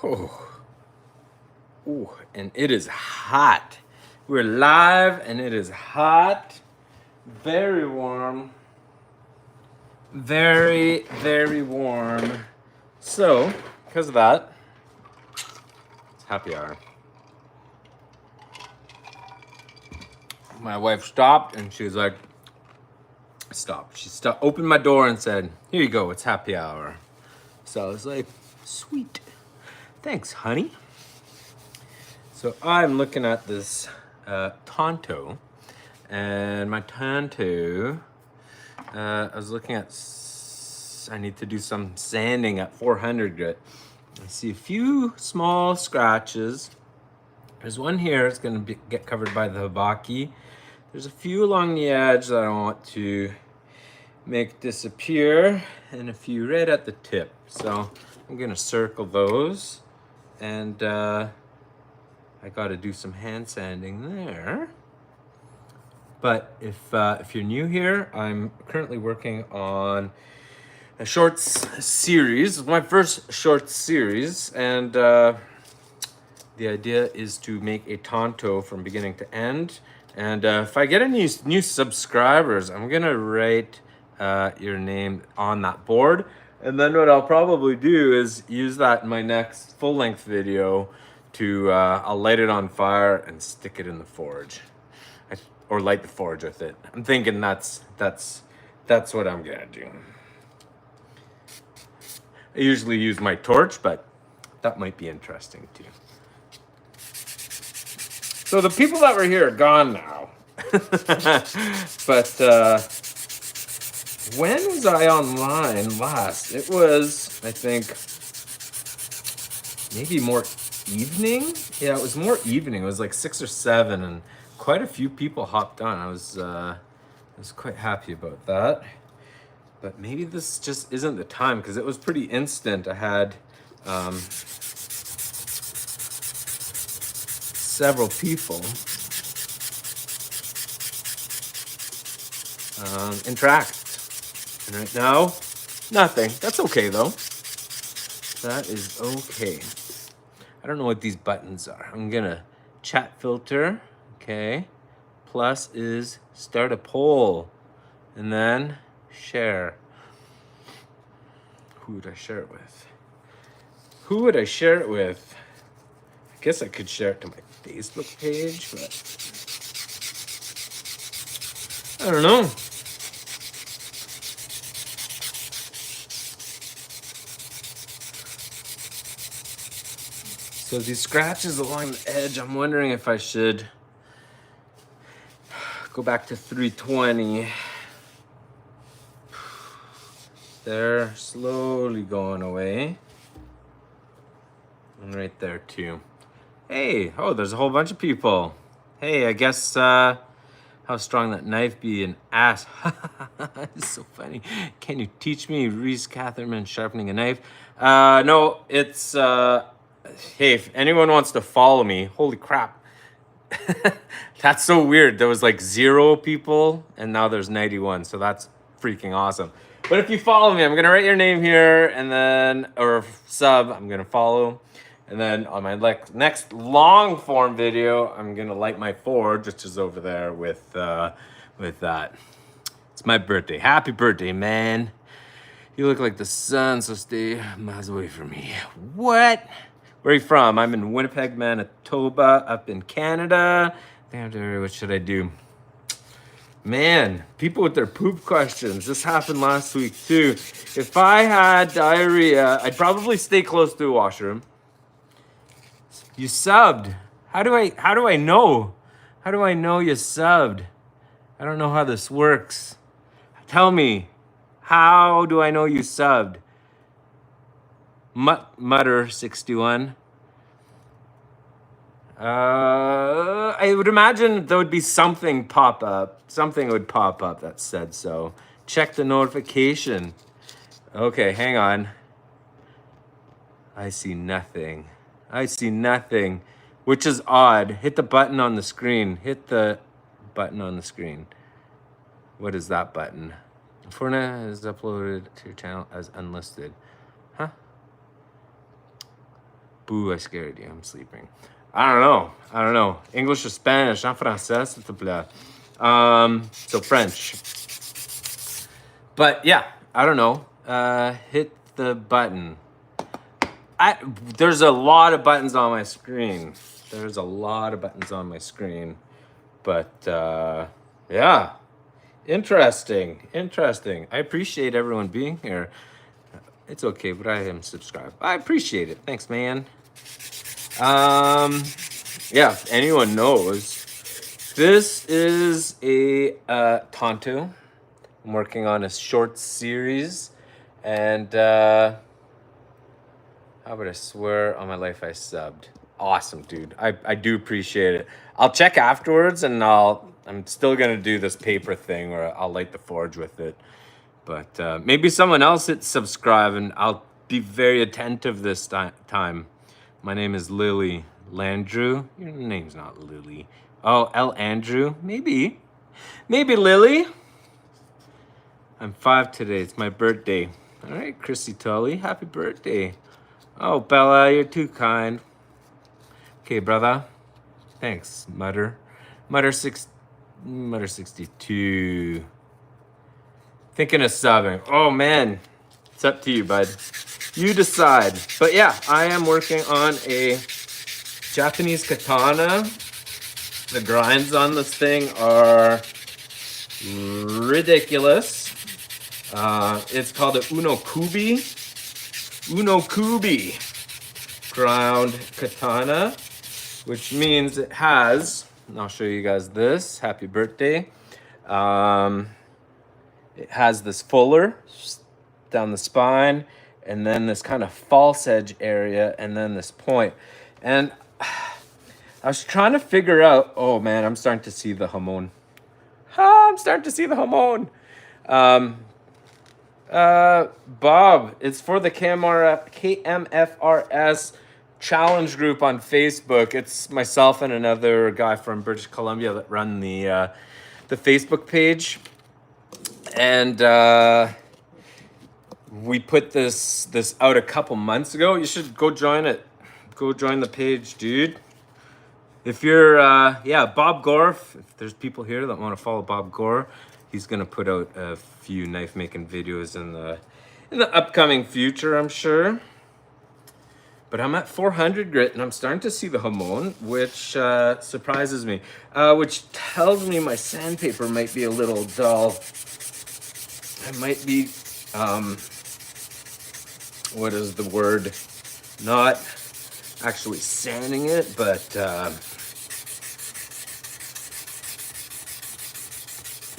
Oh, ooh, and it is hot. We're live and it is hot. Very warm. Very, very warm. So, because of that, it's happy hour. My wife stopped and she was like, stop. She opened my door and said, here you go, it's happy hour. So I was like, sweet. Thanks, honey. So I'm looking at this Tanto, and my Tanto, I was looking at, I need to do some sanding at 400 grit. I see a few small scratches. There's one here, it's gonna get covered by the Habaki. There's a few along the edge that I want to make disappear, and a few right at the tip. So I'm gonna circle those, and I gotta do some hand sanding there. But if you're new here, I'm currently working on a shorts series, my first shorts series, and the idea is to make a Tanto from beginning to end. And if I get any new subscribers, I'm gonna write your name on that board. And then what I'll probably do is use that in my next full-length video to, I'll light it on fire and stick it in the forge. Or light the forge with it. I'm thinking that's what I'm gonna do. I usually use my torch, but that might be interesting too. So the people that were here are gone now. But when was I online last? It was, I think, maybe more evening. Yeah, it was more evening. It was like 6 or 7, and quite a few people hopped on. I was quite happy about that. But maybe this just isn't the time, because it was pretty instant. I had several people interact. And right now, nothing. That's okay though. That is okay. I don't know what these buttons are. I'm gonna chat filter, okay. Plus is start a poll, and then share. Who would I share it with? Who would I share it with? I guess I could share it to my Facebook page, but I don't know. So these scratches along the edge, I'm wondering if I should go back to 320. They're slowly going away. And right there too. Hey, oh, there's a whole bunch of people. Hey, I guess how strong that knife be an ass. It's so funny. Can you teach me Reese Catherman sharpening a knife? No, it's hey, if anyone wants to follow me, holy crap. That's so weird. There was like 0 people and now there's 91. So that's freaking awesome. But if you follow me, I'm going to write your name here, and then, or sub, I'm going to follow. And then on my next long form video, I'm going to light my forge, which is over there with that. It's my birthday. Happy birthday, man. You look like the sun, so stay miles away from me. What? Where are you from? I'm in Winnipeg, Manitoba, up in Canada. What should I do? Man, people with their poop questions. This happened last week too. If I had diarrhea, I'd probably stay close to a washroom. You subbed. How do I know? How do I know you subbed? I don't know how this works. Tell me, how do I know you subbed? Mutter61. I would imagine there would be something pop up. Something would pop up that said so. Check the notification. Okay, hang on. I see nothing. I see nothing, which is odd. Hit the button on the screen. Hit the button on the screen. What is that button? Fortnite is uploaded to your channel as unlisted. Huh? Boo, I scared you. I'm sleeping. I don't know. English or Spanish? En français, s'il te plaît. So French. But yeah, I don't know. Hit the button. There's a lot of buttons on my screen. But yeah, interesting. I appreciate everyone being here. It's okay, but I am subscribed. I appreciate it. Thanks, man. Yeah, if anyone knows, this is a Tanto. I'm working on a short series, and how would I swear on my life I subbed? Awesome, dude. I do appreciate it. I'll check afterwards, and I'm still gonna do this paper thing where I'll light the forge with it. But maybe someone else hit subscribe, and I'll be very attentive this time. My name is Lily Landrew. Your name's not Lily. Oh, L. Andrew? Maybe Lily. I'm 5 today. It's my birthday. All right, Chrissy Tully, happy birthday. Oh, Bella, you're too kind. Okay, brother. Thanks, Mutter 62. Thinking of subbing. Oh, man. It's up to you, bud. You decide. But yeah, I am working on a Japanese katana. The grinds on this thing are ridiculous. It's called a Unokubi ground katana, which means it has, and I'll show you guys this, happy birthday. It has this fuller down the spine, and then this kind of false edge area, and then this point. And I was trying to figure out, oh man, I'm starting to see the hamon. Bob, it's for the KMFRS challenge group on Facebook. It's myself and another guy from British Columbia that run the Facebook page. And we put this out a couple months ago. You should go join it. Go join the page, dude. If you're, Bob Gore, if there's people here that want to follow Bob Gore, he's going to put out a few knife making videos in the upcoming future, I'm sure. But I'm at 400 grit, and I'm starting to see the hamon, which surprises me, which tells me my sandpaper might be a little dull. I might be, what is the word? Not actually sanding it, but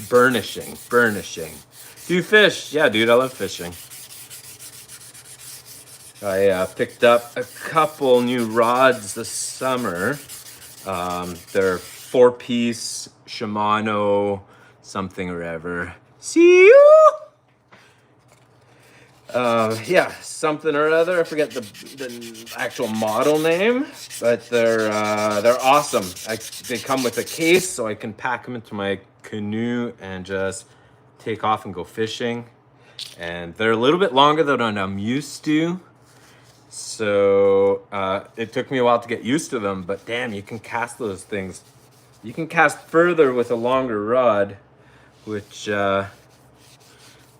burnishing. Do you fish? Yeah, dude, I love fishing. I picked up a couple new rods this summer. They're 4-piece Shimano something or other. See you. Something or other. I forget the actual model name, but they're awesome. They come with a case, so I can pack them into my canoe and just take off and go fishing. And they're a little bit longer than I'm used to, so it took me a while to get used to them. But damn, you can cast those things. You can cast further with a longer rod, which I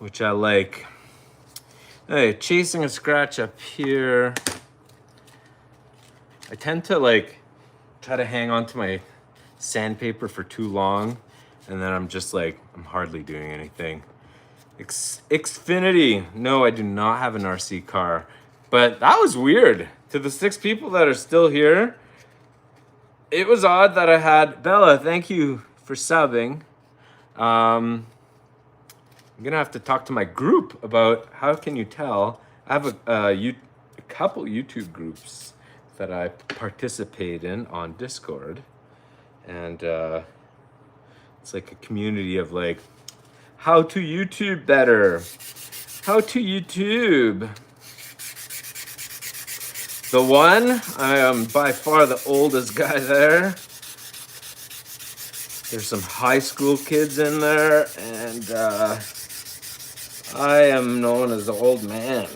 like. Hey, chasing a scratch up here. I tend to try to hang on to my sandpaper for too long, and then I'm hardly doing anything. Xfinity. No, I do not have an RC car, but that was weird. To the 6 people that are still here, it was odd that I had Bella. Thank you for subbing. I'm gonna have to talk to my group about how can you tell. I have a couple YouTube groups that I participate in on Discord, and it's like a community of how to YouTube better, how to YouTube. The one, I am by far the oldest guy there. There's some high school kids in there, and I am known as the old man.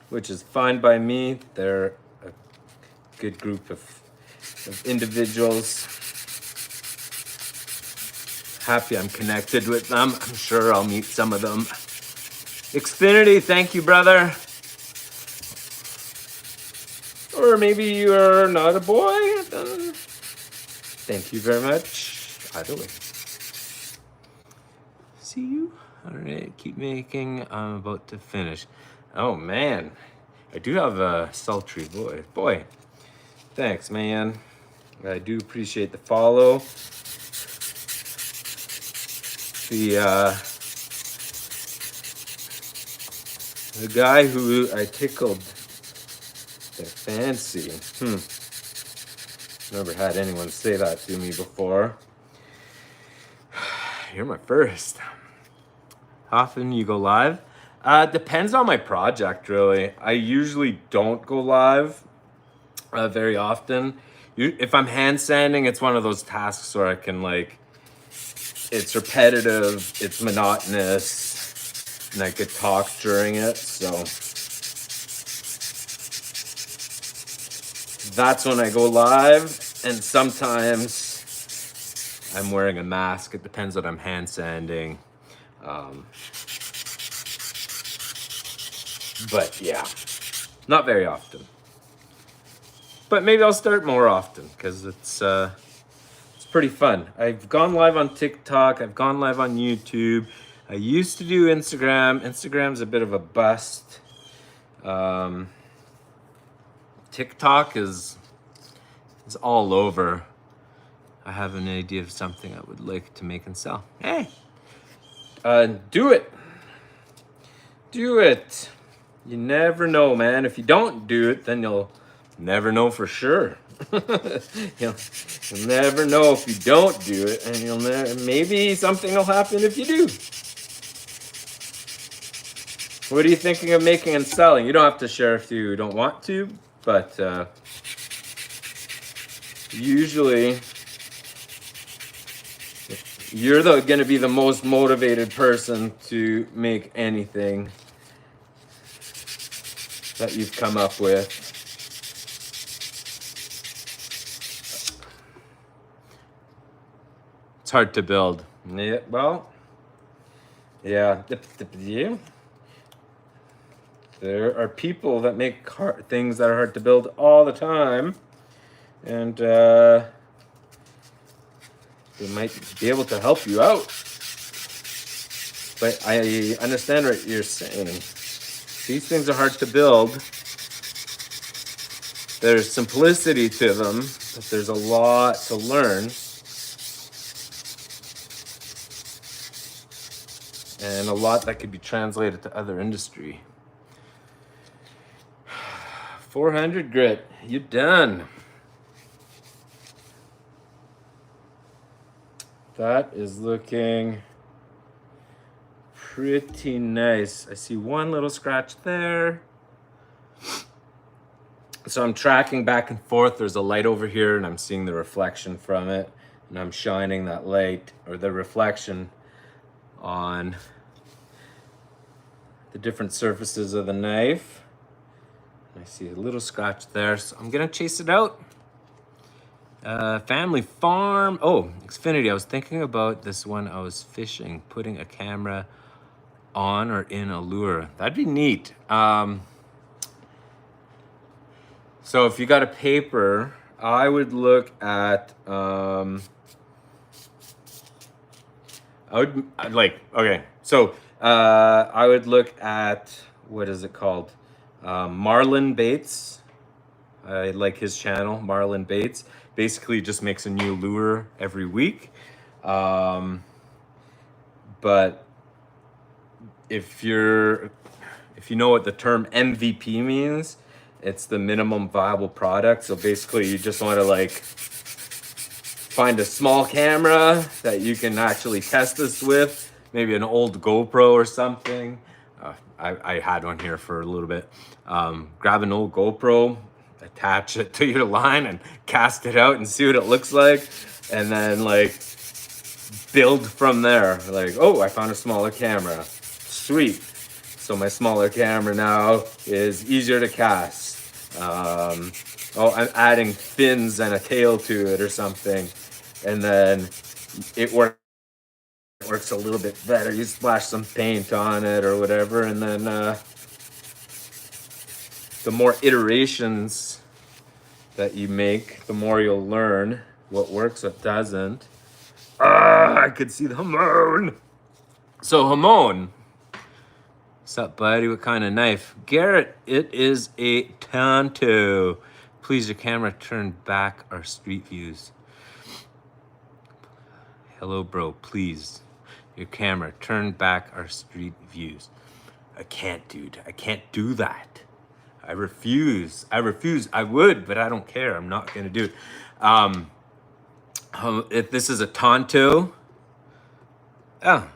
which is fine by me. They're a good group of individuals. Happy I'm connected with them. I'm sure I'll meet some of them. Xfinity, thank you, brother. Or maybe you're not a boy. Thank you very much. Either way. See you. All right, keep making. I'm about to finish. Oh man, I do have a sultry voice. Boy, thanks, man. I do appreciate the follow. The guy who I tickled their fancy. Never had anyone say that to me before. You're my first. How often you go live? Depends on my project, really. I usually don't go live very often. If I'm hand sanding, it's one of those tasks where I can like, it's repetitive, it's monotonous, and I could talk during it, so that's when I go live. And sometimes I'm wearing a mask. It depends what I'm hand sanding. But yeah, not very often. But maybe I'll start more often because it's pretty fun. I've gone live on TikTok. I've gone live on YouTube. I used to do Instagram. Instagram's a bit of a bust. TikTok is all over. I have an idea of something I would like to make and sell. Hey, do it. Do it. You never know, man. If you don't do it, then you'll never know for sure. you'll never know if you don't do it, and maybe something will happen if you do. What are you thinking of making and selling? You don't have to share if you don't want to, but usually you're going to be the most motivated person to make anything that you've come up with. It's hard to build. Yeah, well, yeah. There are people that make things that are hard to build all the time, and they might be able to help you out. But I understand what you're saying. These things are hard to build. There's simplicity to them, but there's a lot to learn. And a lot that could be translated to other industry. 400 grit, you're done. That is looking pretty nice. I see one little scratch there. So I'm tracking back and forth. There's a light over here and I'm seeing the reflection from it. And I'm shining that light or the reflection on the different surfaces of the knife. I see a little scratch there. So I'm gonna chase it out. Family farm. Oh, Xfinity. I was thinking about this when I was fishing, putting a camera on or in a lure. That'd be neat. So if you got a paper, I would look at, I would look at, what is it called? Marlon Bates. I like his channel, Marlon Bates. Basically just makes a new lure every week. But if you know what the term MVP means, it's the minimum viable product. So basically you just want to like find a small camera that you can actually test this with, maybe an old GoPro or something. I had one here for a little bit. Grab an old GoPro, attach it to your line and cast it out and see what it looks like. And then like build from there. Like, oh, I found a smaller camera. Sweet. So my smaller camera now is easier to cast. Oh, I'm adding fins and a tail to it or something. And then it works a little bit better. You splash some paint on it or whatever. And then the more iterations that you make, the more you'll learn what works, what doesn't. I could see the hamon. So hamon. What's up, buddy? What kind of knife? Garrett, it is a Tanto. Please, your camera turn back our street views. Hello, bro. Please, your camera turn back our street views. I can't, dude. I can't do that. I refuse. I refuse. I would, but I don't care. I'm not gonna do it. If this is a Tanto, oh,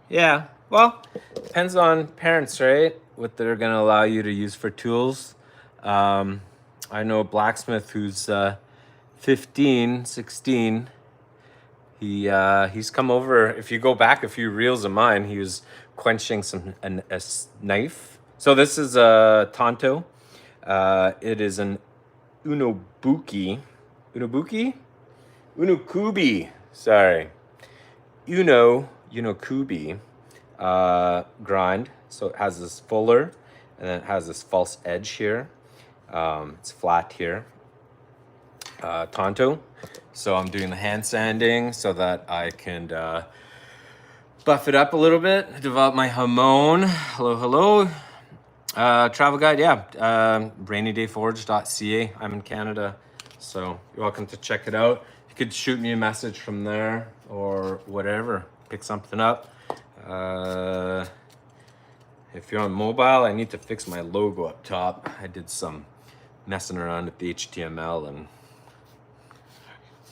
yeah. Well, depends on parents, right? What they're gonna allow you to use for tools. I know a blacksmith who's 15, 16. He's come over. If you go back a few reels of mine, he was quenching a knife. So this is a Tanto. It is an unobuki. Unokubi. Sorry. Unokubi grind. So it has this fuller, and then it has this false edge here. It's flat here. Tanto. So I'm doing the hand sanding so that I can buff it up a little bit, develop my hamon. Hello. Travel guide, yeah. rainydayforge.ca. I'm in Canada, so you're welcome to check it out. You could shoot me a message from there or whatever. Pick something up. If you're on mobile, I need to fix my logo up top. I did some messing around with the HTML and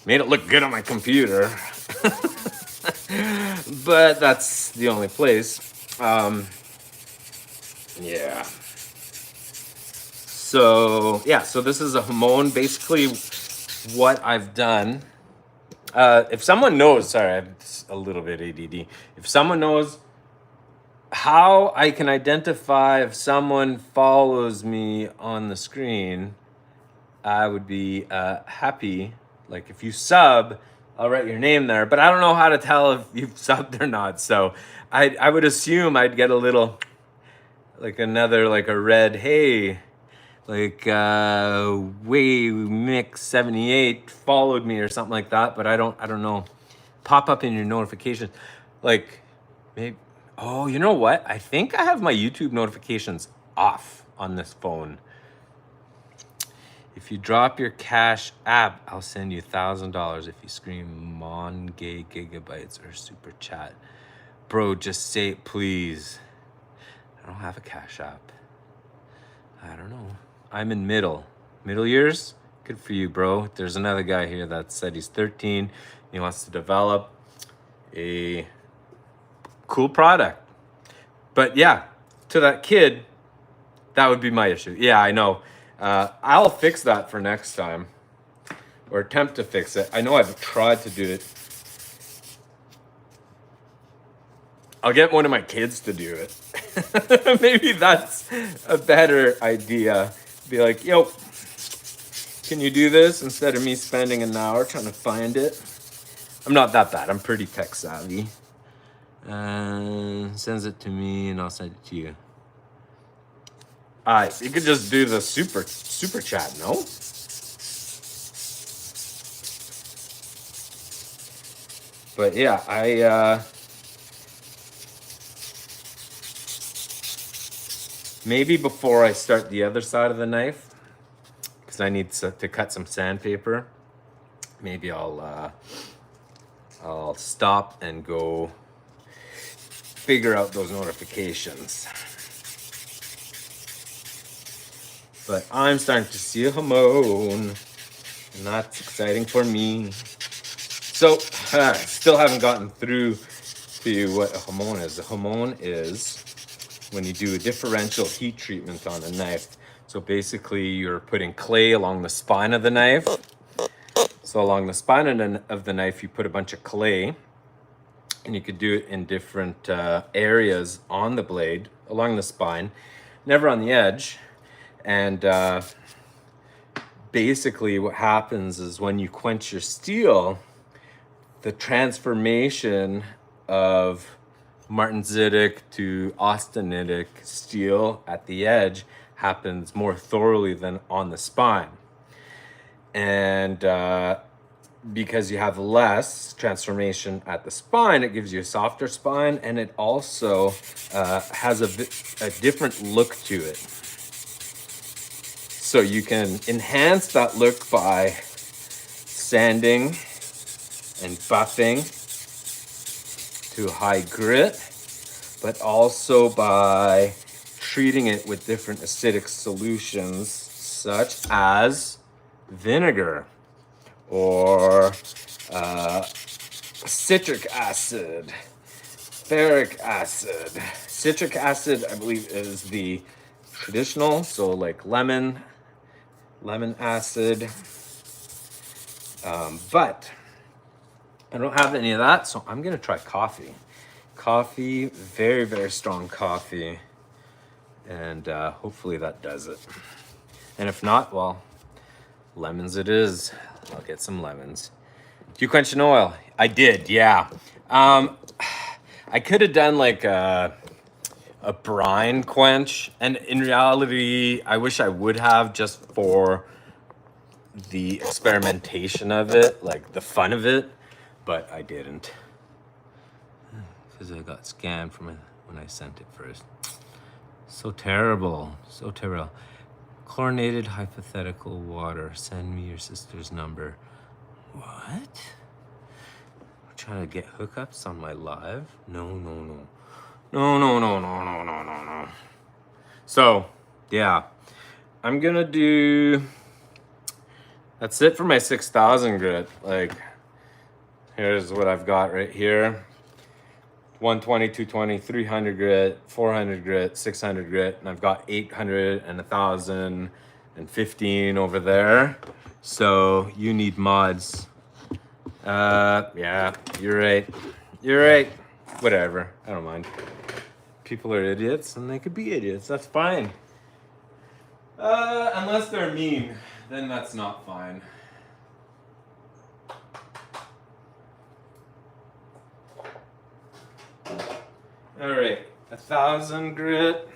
made it look good on my computer. But that's the only place. Yeah. So this is a hamon. Basically what I've done, if someone knows, sorry, I'm a little bit ADD. If someone knows how I can identify if someone follows me on the screen, I would be happy. Like if you sub, I'll write your name there, but I don't know how to tell if you've subbed or not. So I would assume I'd get a little, like another, like a red, hey, like way mix 78 followed me or something like that, but I don't know. Pop up in your notifications. Like maybe, oh, you know what? I think I have my YouTube notifications off on this phone. If you drop your Cash app, I'll send you $1,000 if you scream Mon Gay Gigabytes or Super Chat. Bro, just say it, please. I don't have a Cash app. I don't know. I'm in middle years. Good for you, bro. There's another guy here that said he's 13. He wants to develop a cool product. But yeah, to that kid, that would be my issue. Yeah, I know. I'll fix that for next time, or attempt to fix it. I know I've tried to do it. I'll get one of my kids to do it. Maybe that's a better idea. Be like, yo, can you do this instead of me spending an hour trying to find it? I'm not that bad. I'm pretty tech savvy. Sends it to me and I'll send it to you. You could just do the super chat, no? But yeah, maybe before I start the other side of the knife, because I need to cut some sandpaper, maybe I'll stop and go figure out those notifications. But I'm starting to see a hamon, and that's exciting for me. So, still haven't gotten through to what a hamon is. A hamon is when you do a differential heat treatment on a knife. So basically, you're putting clay along the spine of the knife. So along the spine of the knife, you put a bunch of clay, and you could do it in different areas on the blade. along the spine, never on the edge. And basically what happens is when you quench your steel, the transformation of martensitic to austenitic steel at the edge happens more thoroughly than on the spine. And because you have less transformation at the spine, it gives you a softer spine, and it also has a different look to it. So you can enhance that look by sanding and buffing to high grit, but also by treating it with different acidic solutions such as vinegar or citric acid, ferric acid. Citric acid, I believe, is the traditional, so like lemon acid. But I don't have any of that, so I'm gonna try coffee. Coffee, very, very strong coffee. And hopefully that does it. And if not, well, lemons it is. I'll get some lemons. Do you quench in oil? I did, yeah. I could have done like a brine quench, and in reality, I wish I would have, just for the experimentation of it, like the fun of it, but I didn't. Because I got scammed from it when I sent it first. So terrible, so terrible. Chlorinated hypothetical water. Send me your sister's number. What? I'm trying to get hookups on my live? No. No. So, yeah. I'm gonna do... That's it for my 6,000 grit. Like, here's what I've got right here. 120, 220, 300 grit, 400 grit, 600 grit, and I've got 800 and 1,000 and 15 over there. So you need mods. Yeah, you're right. You're right. Whatever, I don't mind. People are idiots, and they could be idiots. That's fine. Unless they're mean, then that's not fine. All right, 1,000 grit,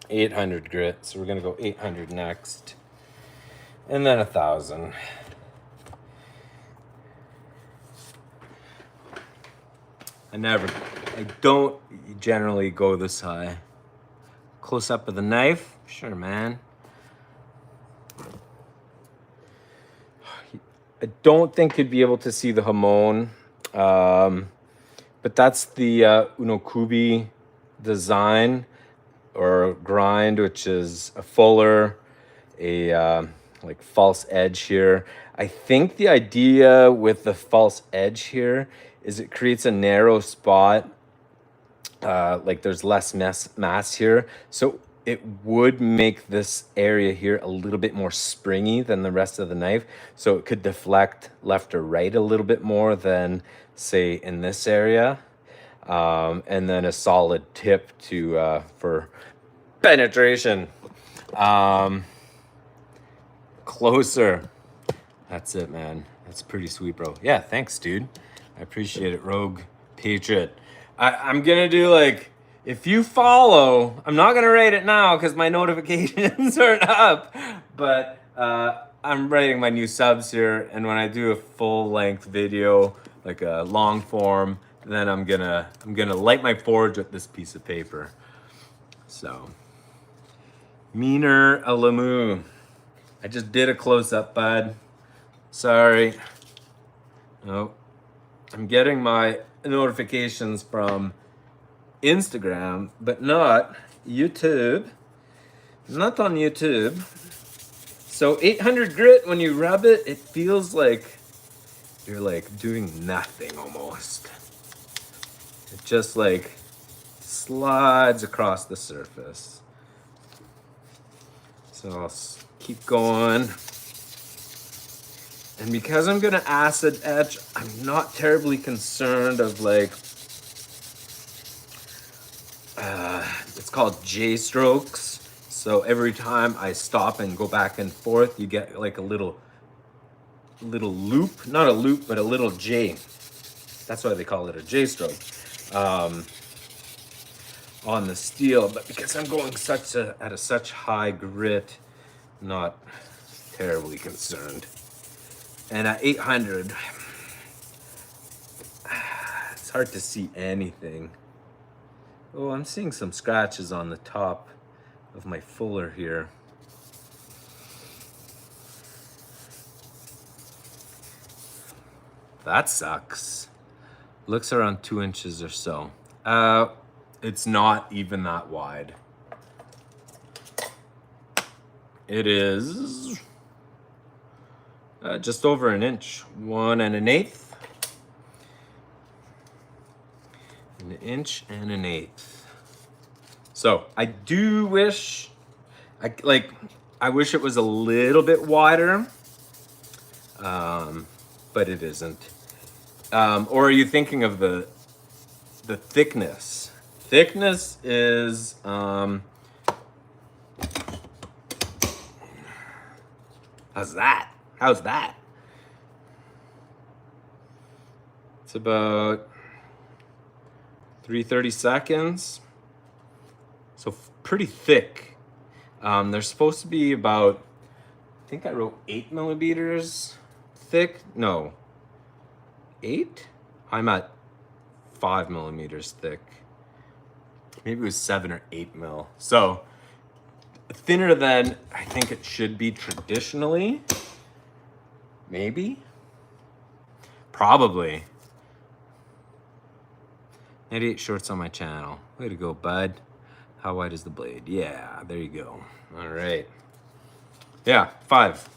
800 grit. So we're gonna go 800 next, and then 1,000. I don't generally go this high. Close up with a knife, sure, man. I don't think you'd be able to see the hamon. But that's the unokubi design or grind, which is a fuller, like false edge here. I think the idea with the false edge here is it creates a narrow spot, like there's less mass here. So it would make this area here a little bit more springy than the rest of the knife. So it could deflect left or right a little bit more than, say, in this area. And then a solid tip to for penetration. Closer. That's it, man. That's pretty sweet, bro. Yeah, thanks, dude. I appreciate it, Rogue Patriot. I'm gonna do like, if you follow, I'm not gonna rate it now because my notifications aren't up, but I'm rating my new subs here, and when I do a full-length video, like a long form, then I'm gonna light my forge with this piece of paper. So, Meaner Alamu. I just did a close-up, bud. Sorry. Oh, I'm getting my notifications from Instagram, but not YouTube. Not on YouTube. So 800 grit, when you rub it, it feels like you're like doing nothing almost. It just like slides across the surface. So I'll keep going. And because I'm gonna acid etch, I'm not terribly concerned of like called J strokes. So every time I stop and go back and forth, you get like a little loop, not a loop, but a little J. That's why they call it a J stroke on the steel. But because I'm going at such high grit, I'm not terribly concerned. And at 800, it's hard to see anything. Oh, I'm seeing some scratches on the top of my fuller here. That sucks. Looks around 2 inches or so. It's not even that wide. It is just over an inch, 1 1/8. An inch and an eighth. So I do wish, I wish it was a little bit wider, but it isn't. Or are you thinking of the thickness? Thickness is how's that? How's that? It's about 3/32, so pretty thick. They're supposed to be about, I think I wrote 8 millimeters thick. No, 8? I'm at 5 millimeters thick. Maybe it was 7 or 8 mil. So thinner than I think it should be traditionally. Maybe. Probably. 98 shorts on my channel. Way to go, bud. How wide is the blade? Yeah, there you go. All right. Yeah, five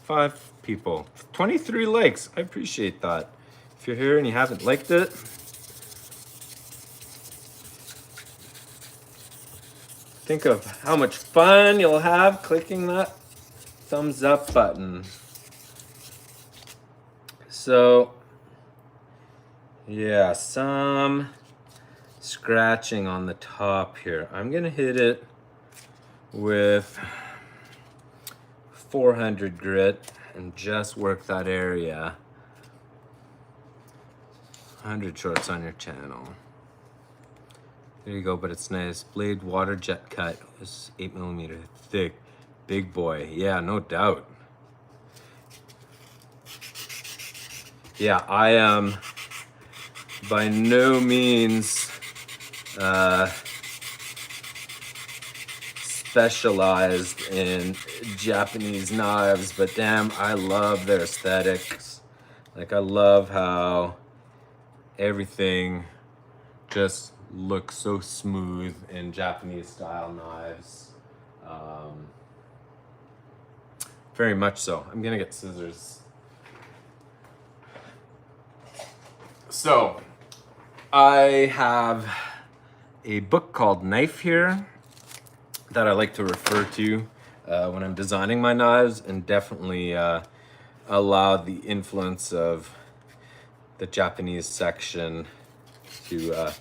people. 23 likes. I appreciate that. If you're here and you haven't liked it, think of how much fun you'll have clicking that thumbs up button. So, yeah, some scratching on the top here. I'm gonna hit it with 400 grit and just work that area. 100 shorts on your channel. There you go, but it's nice. Blade water jet cut. It's 8 millimeter thick. Big boy. Yeah, no doubt. Yeah, I am by no means specialized in Japanese knives, but damn, I love their aesthetics. Like, I love how everything just looks so smooth in Japanese style knives. Very much so. I'm gonna get scissors. So, I have a book called Knife here that I like to refer to when I'm designing my knives, and definitely allow the influence of the Japanese section to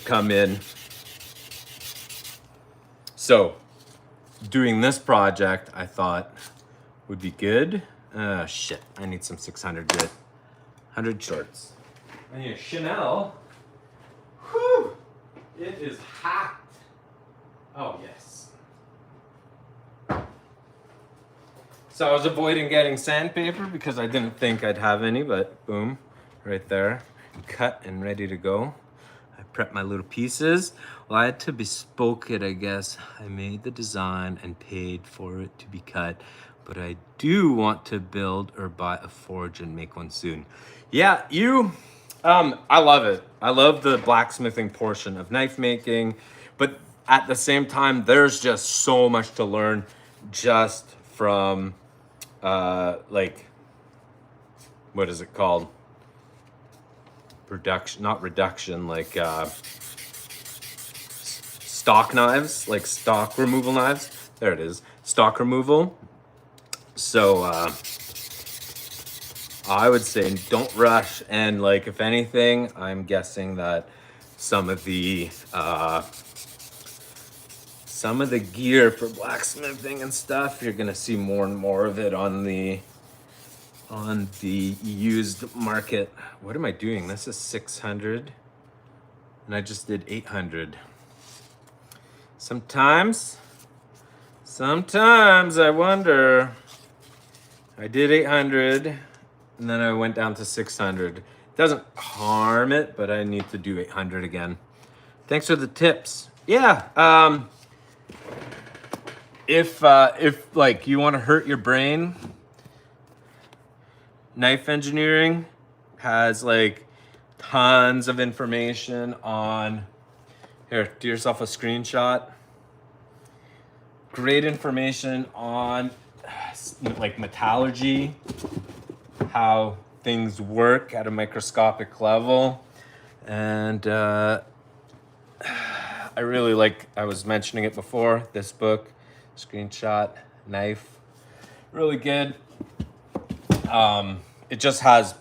come in. So, doing this project I thought would be good. Shit, I need some 600 grit. 100 shorts. I need a Chanel. Whew! It is hot. Oh, yes. So I was avoiding getting sandpaper because I didn't think I'd have any, but boom, right there. Cut and ready to go. I prepped my little pieces. Well, I had to bespoke it, I guess. I made the design and paid for it to be cut, but I do want to build or buy a forge and make one soon. Yeah, I love it. I love the blacksmithing portion of knife making, but at the same time, there's just so much to learn just from, like, what is it called? Not reduction, like, stock knives, like stock removal knives. There it is, stock removal. So I would say don't rush, and like, if anything, I'm guessing that some of the gear for blacksmithing and stuff. You're gonna see more and more of it on the used market. What am I doing? This is 600 and I just did 800. Sometimes I wonder. I did 800 and then I went down to 600. Doesn't harm it, but I need to do 800 again. Thanks for the tips. Yeah, if like you want to hurt your brain, knife engineering has like tons of information on. Here, do yourself a screenshot. Great information on like metallurgy, how things work at a microscopic level. And I really like, I was mentioning it before, this book, Screenshot Knife, really good. It just has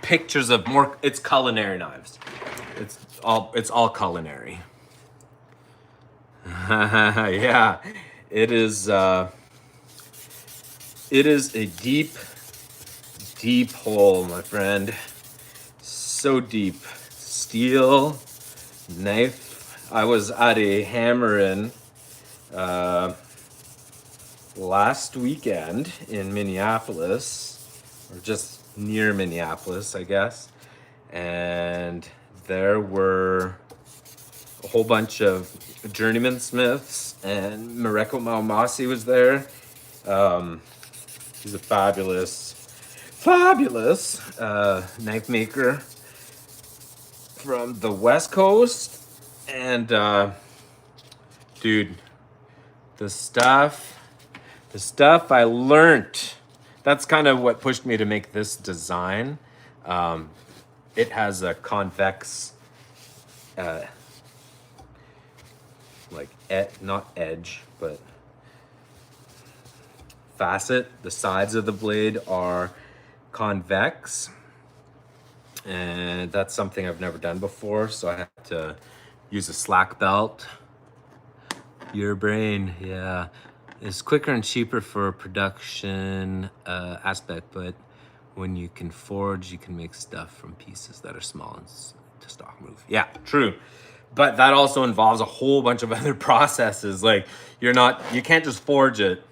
pictures of more, it's culinary knives. It's all culinary. Yeah, it is a deep hole, my friend. So deep. Steel, knife. I was at a hammer-in last weekend in Minneapolis, or just near Minneapolis, I guess. And there were a whole bunch of journeyman smiths, and Mareko Maumasi was there. He's a fabulous knife maker from the West Coast. And dude, the stuff I learned, that's kind of what pushed me to make this design. It has a convex not edge, but facet. The sides of the blade are convex, and that's something I've never done before, so I had to use a slack belt. Your brain, yeah. It's quicker and cheaper for production aspect, but when you can forge, you can make stuff from pieces that are small and to stock move. Yeah, true. But that also involves a whole bunch of other processes. Like you can't just forge it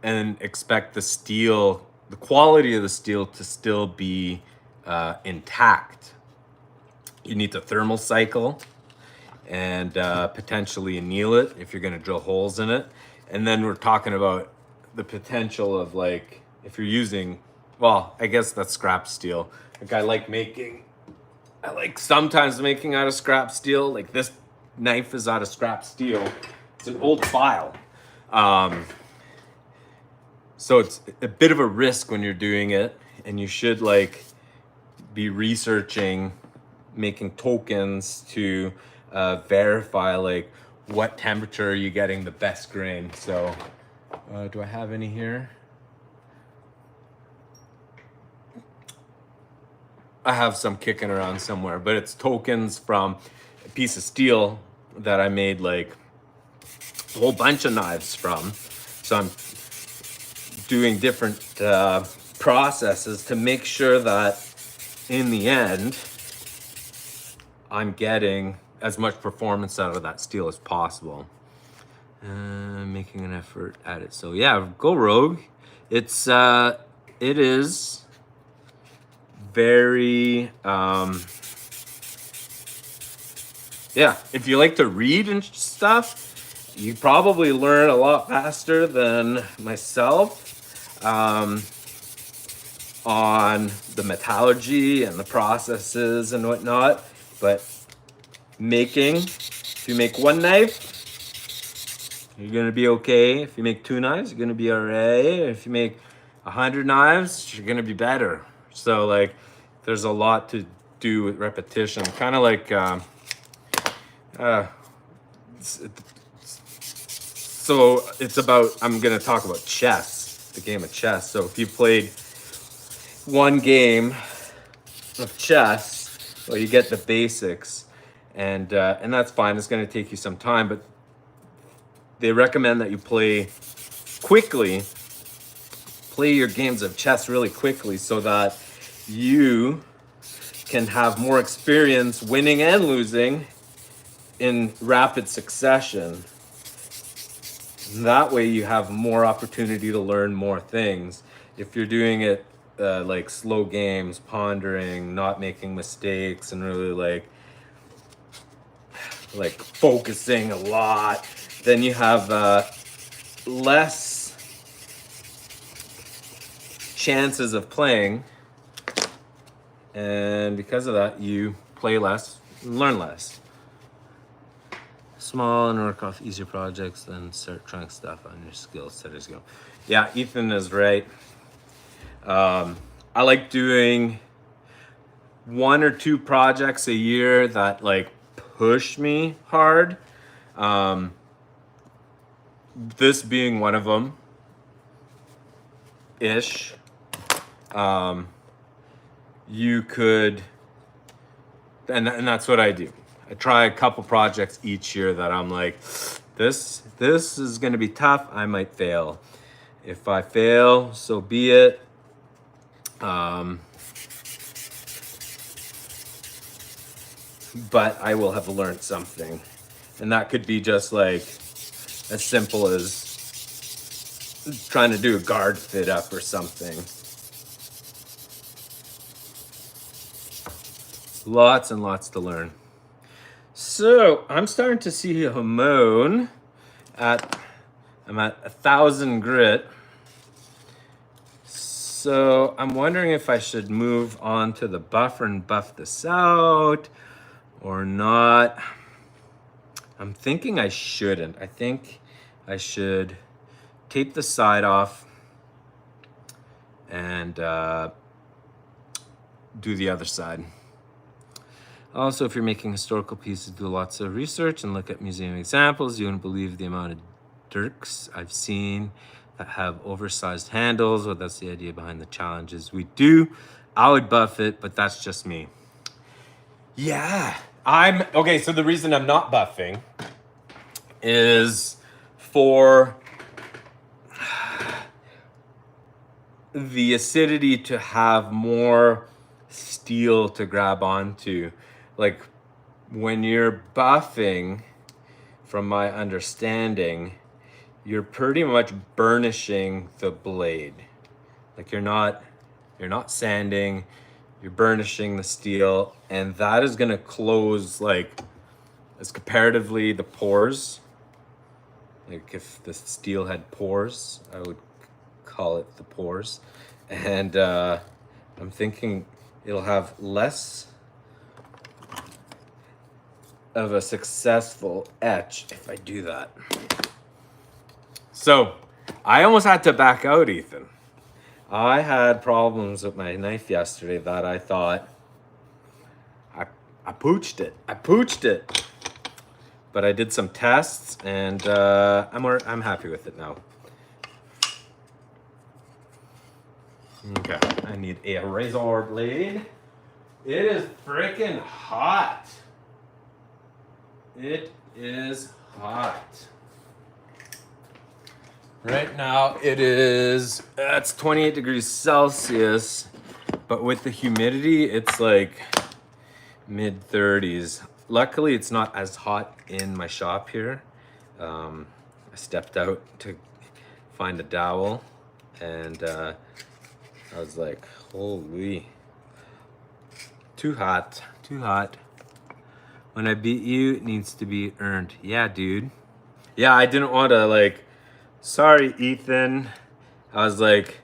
and expect the steel, the quality of the steel to still be intact. You need to thermal cycle and potentially anneal it if you're gonna drill holes in it. And then we're talking about the potential of like, if you're using, well, I guess that's scrap steel. Like I like sometimes making out of scrap steel. Like this knife is out of scrap steel. It's an old file. So it's a bit of a risk when you're doing it, and you should like be researching, making tokens to verify like what temperature are you getting the best grain. So do I have any here? I have some kicking around somewhere, but it's tokens from a piece of steel that I made like a whole bunch of knives from. So I'm doing different processes to make sure that in the end, I'm getting as much performance out of that steel as possible. Making an effort at it. So yeah, go rogue. It is very, yeah, if you like to read and stuff, you probably learn a lot faster than myself on the metallurgy and the processes and whatnot. But if you make one knife, you're gonna be okay. If you make 2 knives, you're gonna be alright. If you make 100 knives, you're gonna be better. So like, there's a lot to do with repetition. Kind of like, so it's about, I'm gonna talk about chess, the game of chess. So if you played one game of chess, well, you get the basics. and that's fine. It's going to take you some time, but they recommend that you play quickly, play your games of chess really quickly, so that you can have more experience winning and losing in rapid succession. That way you have more opportunity to learn more things. If you're doing it like slow games, pondering, not making mistakes, and really like focusing a lot, then you have less chances of playing, and because of that you play less, learn less. Small and work off easier projects, then start trying stuff on your skill setters. Go. Yeah, Ethan is right. I like doing 1 or 2 projects a year that like push me hard. This being one of them ish. You could, and that's what I do. I try a couple projects each year that I'm like, this is gonna be tough. I might fail. If I fail, so be it. But I will have learned something. And that could be just like as simple as trying to do a guard fit up or something. Lots and lots to learn. So I'm starting to see a hamon I'm at 1,000 grit. So I'm wondering if I should move on to the buffer and buff this out or not. I'm thinking I shouldn't. I think I should tape the side off and do the other side. Also, if you're making historical pieces, do lots of research and look at museum examples. You wouldn't believe the amount of dirks I've seen that have oversized handles. Well, that's the idea behind the challenges we do. I would buff it, but that's just me. Yeah, okay, so the reason I'm not buffing is for the acidity to have more steel to grab onto. Like when you're buffing, from my understanding, you're pretty much burnishing the blade. Like you're not sanding, you're burnishing the steel, and that is gonna close like as comparatively the pores. Like if the steel had pores, I would call it the pores. And I'm thinking it'll have less of a successful etch if I do that. So I almost had to back out, Ethan. I had problems with my knife yesterday that I thought I pooched it. But I did some tests and I'm happy with it now. Okay, I need a razor blade. It is freaking hot. It is hot. Right now it's 28 degrees Celsius, but with the humidity, it's like mid 30s. Luckily, it's not as hot in my shop here. I stepped out to find a dowel and I was like, holy, too hot. When I beat you, it needs to be earned. Yeah, dude. Yeah, I didn't want to like, sorry, Ethan. I was like,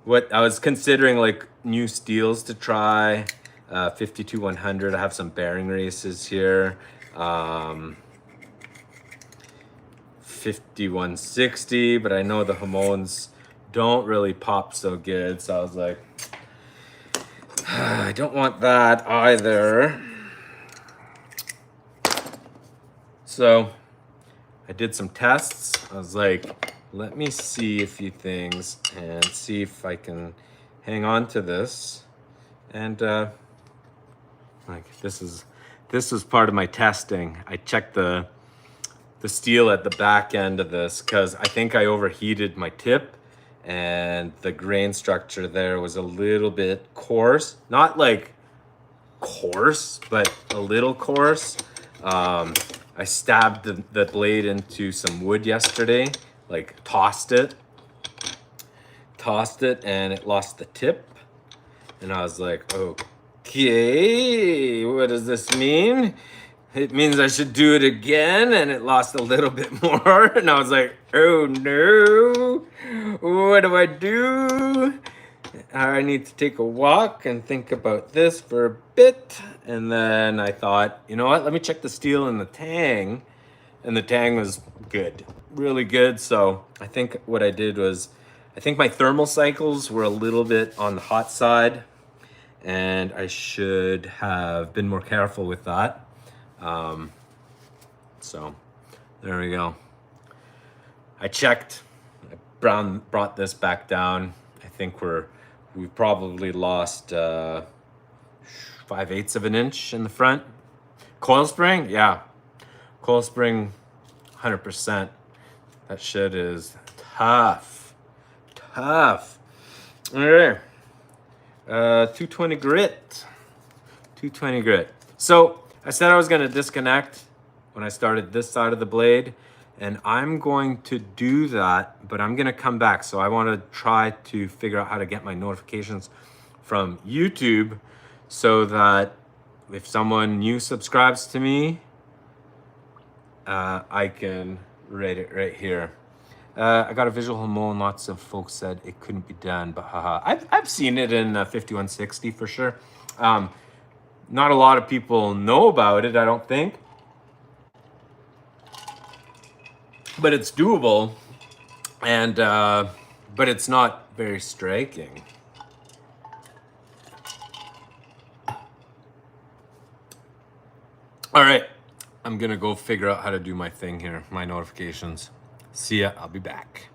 I was considering like new steels to try. 52-100, I have some bearing races here. 5160, but I know the hamons don't really pop so good. So I was like, I don't want that either. So I did some tests. I was like, let me see a few things and see if I can hang on to this. And like this is this was part of my testing. I checked the steel at the back end of this because I think I overheated my tip and the grain structure there was a little bit coarse. Not like coarse, but a little coarse. I stabbed the blade into some wood yesterday, like tossed it, and it lost the tip. And I was like, okay, what does this mean? It means I should do it again, and it lost a little bit more. And I was like, oh no, what do I do? I need to take a walk and think about this for a bit. And then I thought, you know what, let me check the steel in the tang. And the tang was good, really good. So I think what I did was, I think my thermal cycles were a little bit on the hot side, and I should have been more careful with that. So there we go. I checked, Brown brought this back down. I think we've probably lost 5/8 of an inch in the front. Coil spring, yeah. Coil spring, 100%. That shit is tough. Okay. 220 grit. 220 grit. So I said I was gonna disconnect when I started this side of the blade, and I'm going to do that, but I'm gonna come back. So I wanna try to figure out how to get my notifications from YouTube so that if someone new subscribes to me, I can rate it right here. I got a visual hamon. Lots of folks said it couldn't be done, but haha. I've seen it in 5160 for sure. Not a lot of people know about it, I don't think. But it's doable, and but it's not very striking. All right, I'm gonna go figure out how to do my thing here, my notifications. See ya, I'll be back.